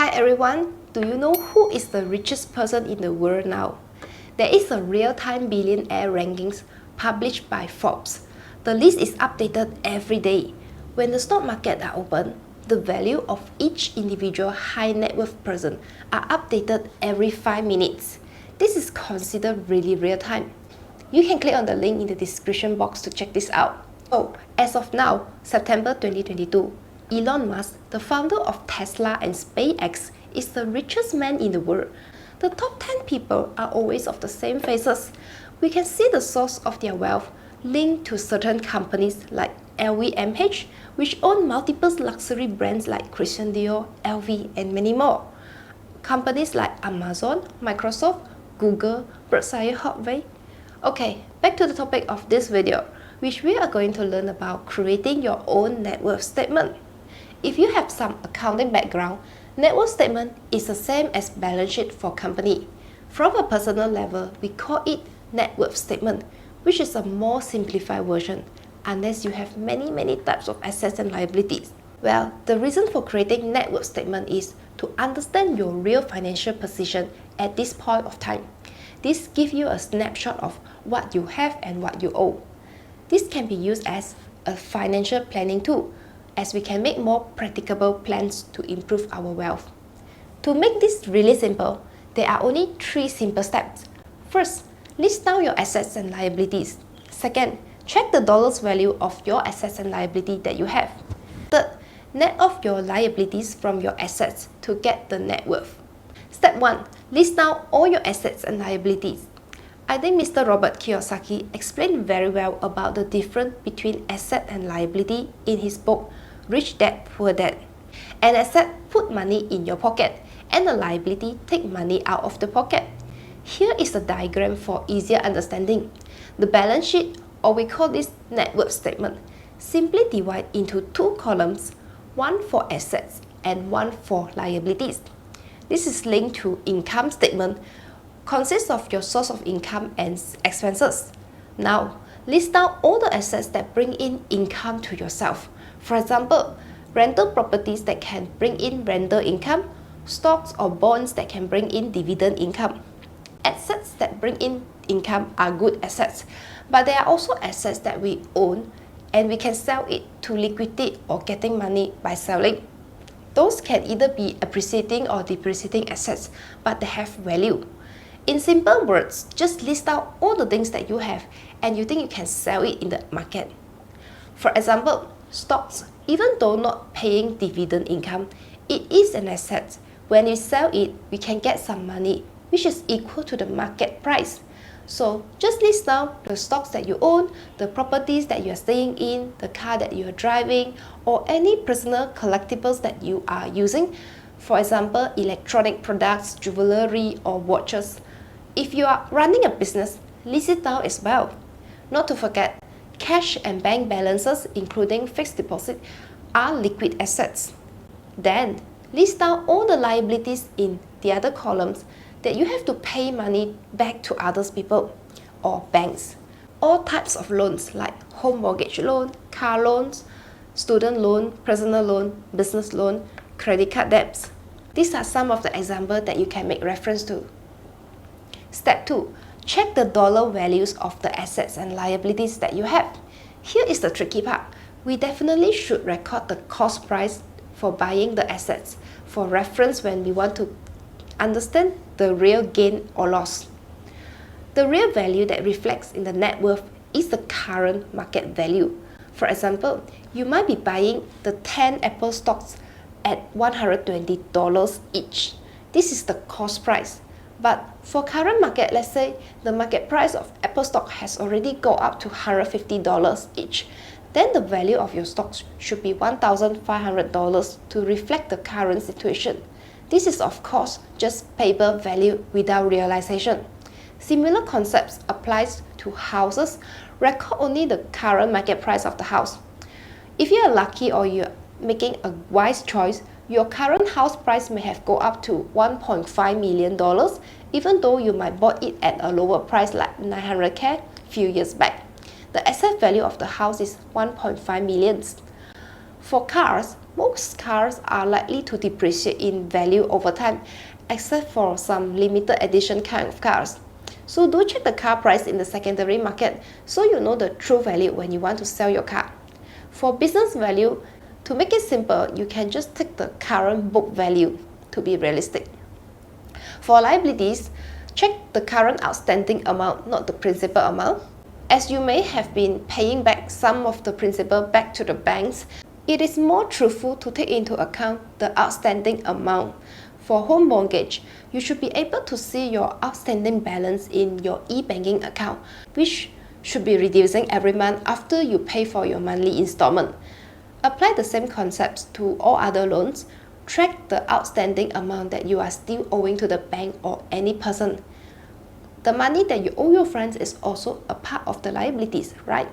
Hi everyone, do you know who is the richest person in the world now? There is a real-time billionaire rankings published by Forbes. The list is updated every day. When the stock market are open, the value of each individual high net worth person are updated every 5 minutes. This is considered really real-time. You can click on the link in the description box to check this out. So, as of now, September 2022, Elon Musk, the founder of Tesla and SpaceX, is the richest man in the world. The top 10 people are always of the same faces. We can see the source of their wealth linked to certain companies like LVMH, which own multiple luxury brands like Christian Dior, LV, and many more. Companies like Amazon, Microsoft, Google, Berkshire Hathaway. Okay, back to the topic of this video, which we are going to learn about creating your own net worth statement. If you have some accounting background, net worth statement is the same as balance sheet for company. From a personal level, we call it net worth statement, which is a more simplified version, unless you have many types of assets and liabilities. Well, the reason for creating net worth statement is to understand your real financial position at this point of time. This gives you a snapshot of what you have and what you owe. This can be used as a financial planning tool, as we can make more practicable plans to improve our wealth. To make this really simple, there are only 3 simple steps. First, list down your assets and liabilities. Second, check the dollars value of your assets and liability that you have. Third, net off your liabilities from your assets to get the net worth. Step 1. List down all your assets and liabilities. I think Mr. Robert Kiyosaki explained very well about the difference between asset and liability in his book, Rich Dad, Poor Dad. An asset put money in your pocket, and a liability take money out of the pocket. Here is a diagram for easier understanding. The balance sheet, or we call this net worth statement, simply divide into 2 columns, one for assets and one for liabilities. This is linked to income statement, consists of your source of income and expenses. Now, list down all the assets that bring in income to yourself. For example, rental properties that can bring in rental income, stocks or bonds that can bring in dividend income. Assets that bring in income are good assets, but there are also assets that we own and we can sell it to liquidate or getting money by selling. Those can either be appreciating or depreciating assets, but they have value. In simple words, just list out all the things that you have and you think you can sell it in the market. For example, stocks, even though not paying dividend income, it is an asset. When you sell it, we can get some money, which is equal to the market price. So just list down the stocks that you own, the properties that you are staying in, the car that you are driving, or any personal collectibles that you are using. For example, electronic products, jewelry, or watches. If you are running a business, list it down as well. Not to forget, cash and bank balances, including fixed deposit, are liquid assets. Then, list down all the liabilities in the other columns that you have to pay money back to other people or banks. All types of loans like home mortgage loan, car loans, student loan, personal loan, business loan, credit card debts. These are some of the examples that you can make reference to. Step 2. Check the dollar values of the assets and liabilities that you have. Here is the tricky part. We definitely should record the cost price for buying the assets for reference when we want to understand the real gain or loss. The real value that reflects in the net worth is the current market value. For example, you might be buying the 10 Apple stocks at $120 each. This is the cost price. But for current market, let's say the market price of Apple stock has already gone up to $150 each. Then the value of your stocks should be $1,500 to reflect the current situation. This is of course just paper value without realization. Similar concepts applies to houses. Record only the current market price of the house. If you are lucky or you're making a wise choice, your current house price may have gone up to $1.5 million, even though you might bought it at a lower price like $900K few years back. The asset value of the house is $1.5 million. For cars, Most cars are likely to depreciate in value over time, except for some limited edition kind of cars. So do check the car price in the secondary market so you know the true value when you want to sell your car. For business value, to make it simple, you can just take the current book value to be realistic. For liabilities, check the current outstanding amount, not the principal amount. As you may have been paying back some of the principal back to the banks, it is more truthful to take into account the outstanding amount. For home mortgage, you should be able to see your outstanding balance in your e-banking account, which should be reducing every month after you pay for your monthly installment. Apply the same concepts to all other loans. Track the outstanding amount that you are still owing to the bank or any person. The money that you owe your friends is also a part of the liabilities, right?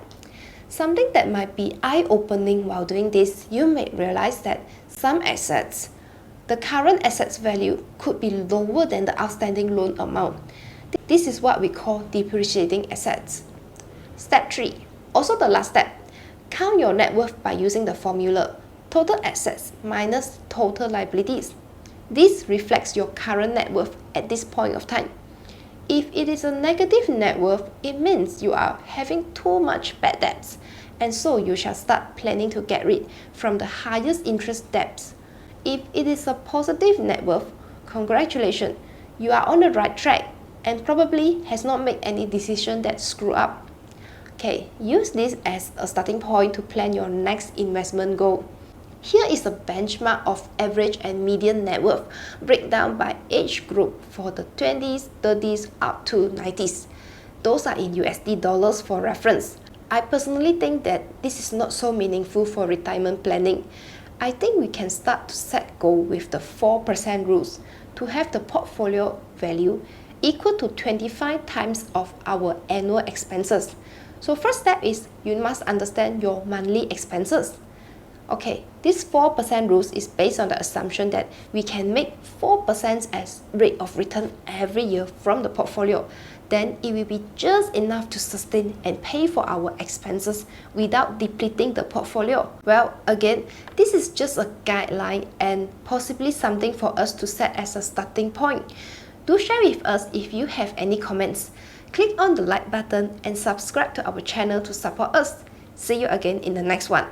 Something that might be eye-opening while doing this, you may realize that some assets, the current assets value could be lower than the outstanding loan amount. This is what we call depreciating assets. Step 3, also the last step, count your net worth by using the formula total assets minus total liabilities. This reflects your current net worth at this point of time. If it is a negative net worth, it means you are having too much bad debts, and so you shall start planning to get rid from the highest interest debts. If it is a positive net worth, congratulations, you are on the right track and probably has not made any decision that screw up. Okay, use this as a starting point to plan your next investment goal. Here is a benchmark of average and median net worth breakdown by age group for the 20s, 30s up to 90s. Those are in USD dollars for reference. I personally think that this is not so meaningful for retirement planning. I think we can start to set goal with the 4% rules to have the portfolio value equal to 25 times of our annual expenses. So first step is you must understand your monthly expenses. Okay, this 4% rules is based on the assumption that we can make 4% as rate of return every year from the portfolio. Then it will be just enough to sustain and pay for our expenses without depleting the portfolio. Well, again, this is just a guideline and possibly something for us to set as a starting point. Do share with us if you have any comments. Click on the like button and subscribe to our channel to support us. See you again in the next one.